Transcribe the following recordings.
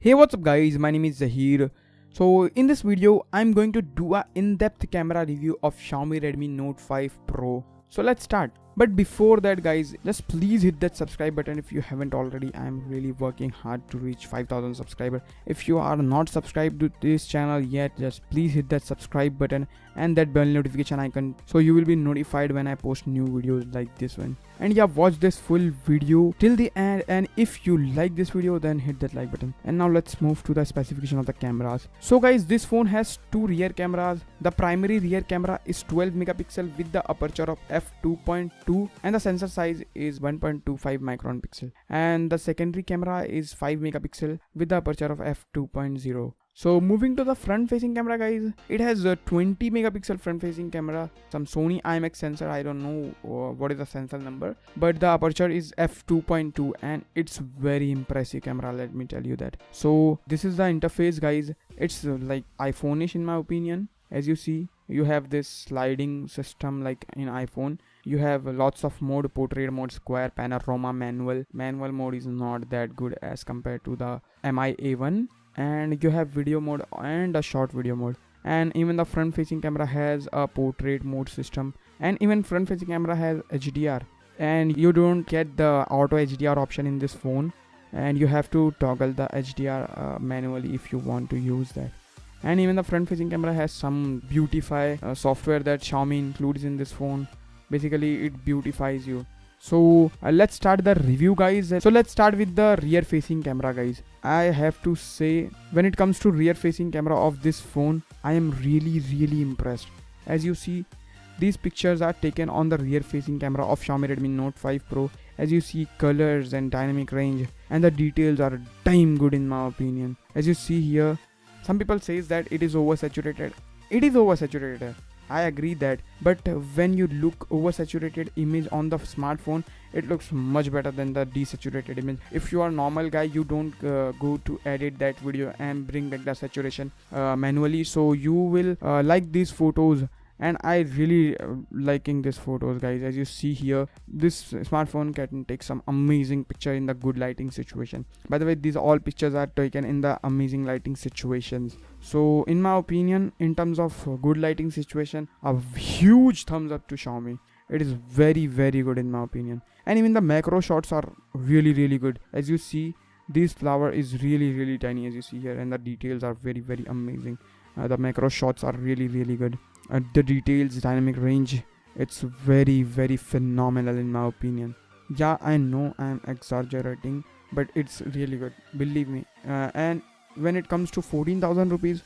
Hey, what's up guys, my name is Zahir. So in this video I'm going to do a in-depth camera review of Xiaomi Redmi Note 5 Pro. So let's start. But before that guys, just please hit that subscribe button if you haven't already. I'm really working hard to reach 5,000 subscribers. If you are not subscribed to this channel yet, just please hit that subscribe button and that bell notification icon so you will be notified when I post new videos like this one. And yeah, watch this full video till the end, and if you like this video then hit that like button. And now let's move to the specification of the cameras. So guys, this phone has two rear cameras. The primary rear camera is 12 megapixel with the aperture of f2.2 and the sensor size is 1.25 micron pixel, and the secondary camera is 5 megapixel with the aperture of f2.0. So moving to the front facing camera guys, it has a 20 megapixel front facing camera, some Sony IMX sensor. I don't know what is the sensor number, but the aperture is f2.2 and it's very impressive camera, let me tell you that. So this is the interface guys. It's like iPhone-ish in my opinion. As you see, you have this sliding system like in iPhone. You have lots of mode: portrait mode, square, panorama, manual. Manual mode is not that good as compared to the Mi A1. And you have video mode and a short video mode. And even the front facing camera has a portrait mode system, and even front facing camera has HDR, and you don't get the auto HDR option in this phone, and you have to toggle the HDR manually if you want to use that. And even the front facing camera has some beautify software that Xiaomi includes in this phone. Basically it beautifies you. So let's start the review guys. So let's start with the rear facing camera guys. I have to say, when it comes to rear facing camera of this phone, I am really impressed. As you see, these pictures are taken on the rear facing camera of Xiaomi Redmi Note 5 Pro. As you see, colors and dynamic range and the details are damn good in my opinion. As you see here, some people says that it is oversaturated. It is oversaturated. I agree that, but when you look oversaturated image on the smartphone, it looks much better than the desaturated image. If you are normal guy, you don't go to edit that video and bring back the saturation manually, so you will like these photos. And I really liking these photos guys. As you see here, this smartphone can take some amazing picture in the good lighting situation. By the way, these all pictures are taken in the amazing lighting situations. So in my opinion, in terms of good lighting situation, a huge thumbs up to Xiaomi. It is very good in my opinion. And even the macro shots are really good. As you see, this flower is really tiny as you see here, and the details are very amazing. The macro shots are really good. The details, dynamic range, it's very phenomenal in my opinion. Yeah, I know I'm exaggerating, but it's really good, believe me. And when it comes to 14,000 rupees,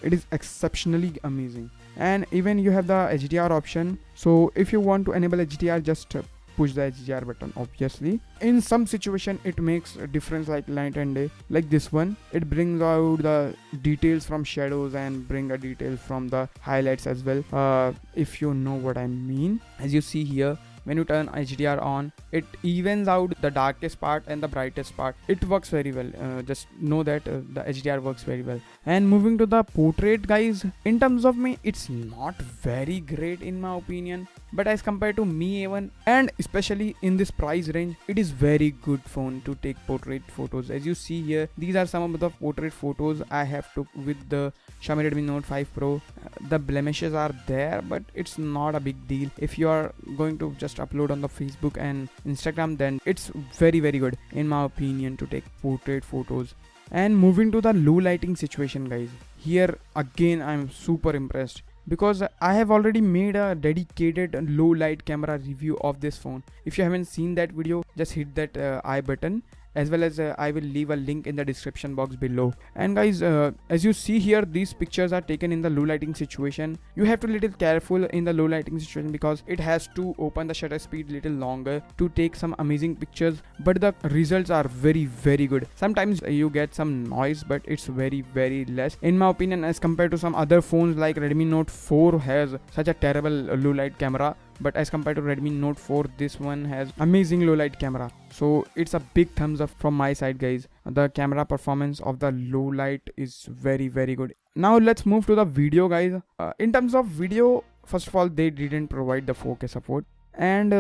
it is exceptionally amazing. And even you have the HDR option. So if you want to enable HDR, just push the HDR button. Obviously in some situation it makes a difference, like night and day, like this one. It brings out the details from shadows and bring a detail from the highlights as well, if you know what I mean. As you see here, when you turn HDR on, it evens out the darkest part and the brightest part. It works very well. Just know that the HDR works very well. And moving to the portrait guys, in terms of me, it's not very great in my opinion, but as compared to Mi A1 and especially in this price range, it is very good phone to take portrait photos. As you see here, these are some of the portrait photos I have took with the Xiaomi Redmi Note 5 Pro. The blemishes are there, but it's not a big deal. If you are going to just upload on the Facebook and Instagram, then it's very good in my opinion to take portrait photos. And moving to the low lighting situation guys, here again I'm super impressed, because I have already made a dedicated low light camera review of this phone. If you haven't seen that video, just hit that I button, as well as I will leave a link in the description box below. And guys, as you see here, these pictures are taken in the low lighting situation. You have to be little careful in the low lighting situation because it has to open the shutter speed little longer to take some amazing pictures, but the results are very good. Sometimes you get some noise, but it's very less in my opinion, as compared to some other phones like Redmi Note 4 has such a terrible low light camera. But as compared to Redmi Note 4, this one has amazing low light camera. So it's a big thumbs up from my side guys. The camera performance of the low light is very good. Now let's move to the video guys. In terms of video, first of all, they didn't provide the 4K support. And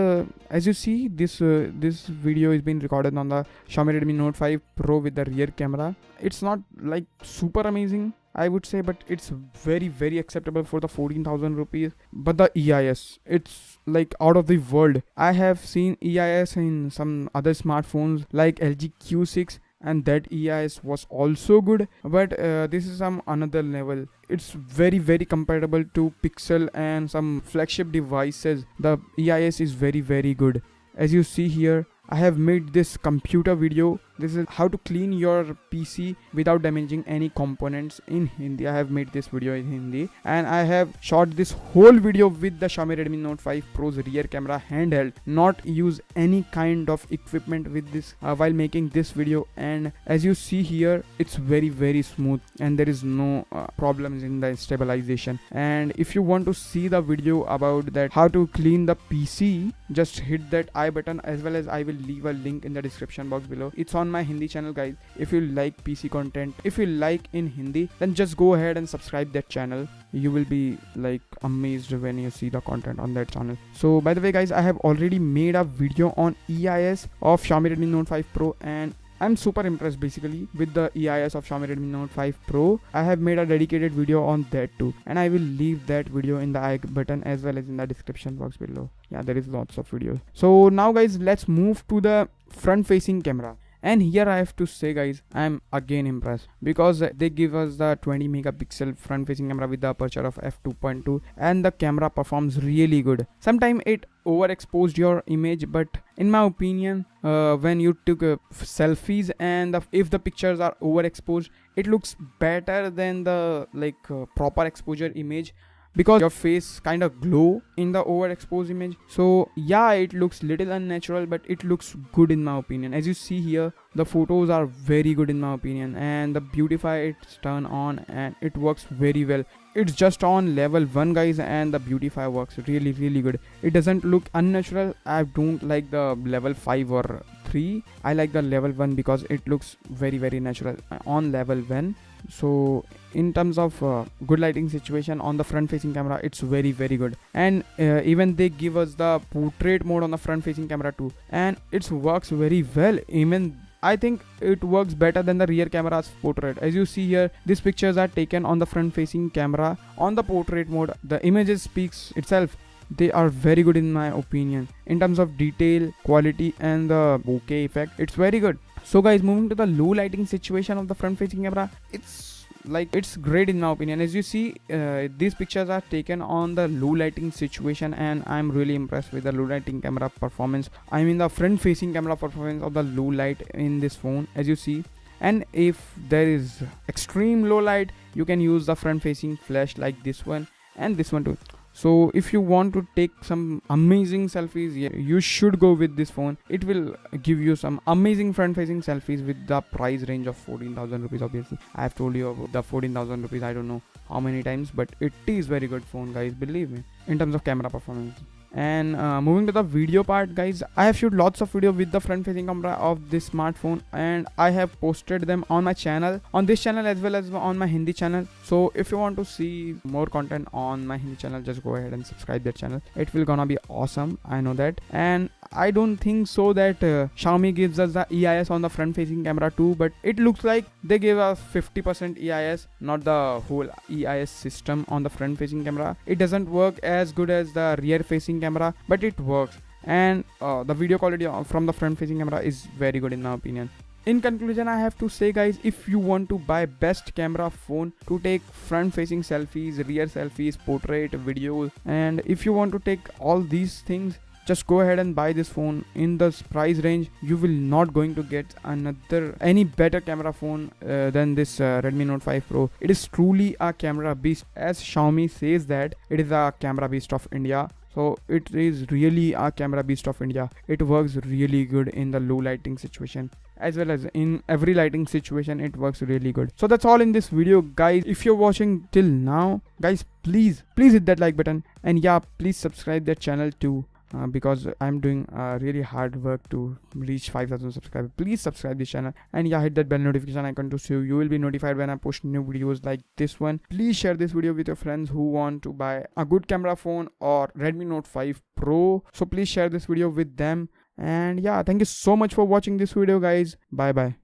as you see, this video is being recorded on the Xiaomi Redmi Note 5 Pro with the rear camera. It's not like super amazing, I would say, but it's very acceptable for the 14,000 rupees. But the EIS, it's like out of the world. I have seen EIS in some other smartphones like LG Q6, and that EIS was also good, but this is some another level. It's very compatible to Pixel and some flagship devices. The EIS is very good. As you see here, I have made this computer video. This is how to clean your PC without damaging any components in Hindi. I have made this video in Hindi, and I have shot this whole video with the Xiaomi Redmi Note 5 Pro's rear camera handheld, not use any kind of equipment with this while making this video. And as you see here, it's very smooth and there is no problems in the stabilization. And if you want to see the video about that how to clean the PC, just hit that I button, as well as I will leave a link in the description box below. It's on my Hindi channel, guys. If you like PC content, if you like in Hindi, then just go ahead and subscribe that channel. You will be like amazed when you see the content on that channel. So by the way, guys, I have already made a video on EIS of Xiaomi Redmi Note 5 Pro, and I'm super impressed basically with the EIS of Xiaomi Redmi Note 5 Pro. I have made a dedicated video on that too, and I will leave that video in the I button as well as in the description box below. Yeah, there is lots of videos. So now, guys, let's move to the front facing camera. And here I have to say, guys, I'm again impressed because they give us the 20 megapixel front facing camera with the aperture of f2.2, and the camera performs really good. Sometimes it overexposed your image, but in my opinion, when you took selfies and if the pictures are overexposed, it looks better than the proper exposure image, because your face kind of glow in the overexposed image. So yeah, it looks little unnatural, but it looks good in my opinion. As you see here, the photos are very good in my opinion, and the beautify, it's turned on and it works very well. It's just on level 1, guys, and the beautify works really good. It doesn't look unnatural. I don't like the level 5 or 3. I like the level 1 because it looks very natural on level 1. So in terms of good lighting situation on the front facing camera, it's very good. And even they give us the portrait mode on the front facing camera too, and it works very well. Even I think it works better than the rear camera's portrait. As you see here, these pictures are taken on the front facing camera on the portrait mode. The images speaks itself. They are very good in my opinion. In terms of detail, quality and the bokeh effect, it's very good. So guys, moving to the low lighting situation of the front facing camera, it's great in my opinion. As you see, these pictures are taken on the low lighting situation, and I'm really impressed with the low lighting camera performance. I mean the front facing camera performance of the low light in this phone, as you see. And if there is extreme low light, you can use the front facing flash like this one and this one too. So if you want to take some amazing selfies, yeah, you should go with this phone. It will give you some amazing front facing selfies with the price range of 14,000 rupees. Obviously, I have told you about the 14,000 rupees, I don't know how many times, but it is very good phone, guys, believe me, in terms of camera performance. And moving to the video part, guys, I have shot lots of video with the front facing camera of this smartphone, and I have posted them on my channel, on this channel as well as on my Hindi channel. So if you want to see more content on my Hindi channel, just go ahead and subscribe that channel. It will gonna be awesome, I know that. And I don't think so that Xiaomi gives us the EIS on the front facing camera too, but it looks like they gave us 50% EIS, not the whole EIS system on the front facing camera. It doesn't work as good as the rear facing camera, but it works. And the video quality from the front facing camera is very good in my opinion. In conclusion, I have to say, guys, if you want to buy best camera phone to take front facing selfies, rear selfies, portrait, videos, and if you want to take all these things, just go ahead and buy this phone. In this price range, you will not going to get any better camera phone than this Redmi Note 5 Pro. It is truly a camera beast, as Xiaomi says that it is a camera beast of India. So it is really a camera beast of India. It works really good in the low lighting situation, as well as in every lighting situation. It works really good. So that's all in this video, guys. If you're watching till now, guys, please hit that like button, and yeah, please subscribe that channel too. because I'm doing really hard work to reach 5,000 subscribers. Please subscribe this channel, and yeah, hit that bell notification icon to so you will be notified when I post new videos like this one. Please share this video with your friends who want to buy a good camera phone or Redmi Note 5 Pro. So please share this video with them. And yeah, thank you so much for watching this video, guys. Bye bye.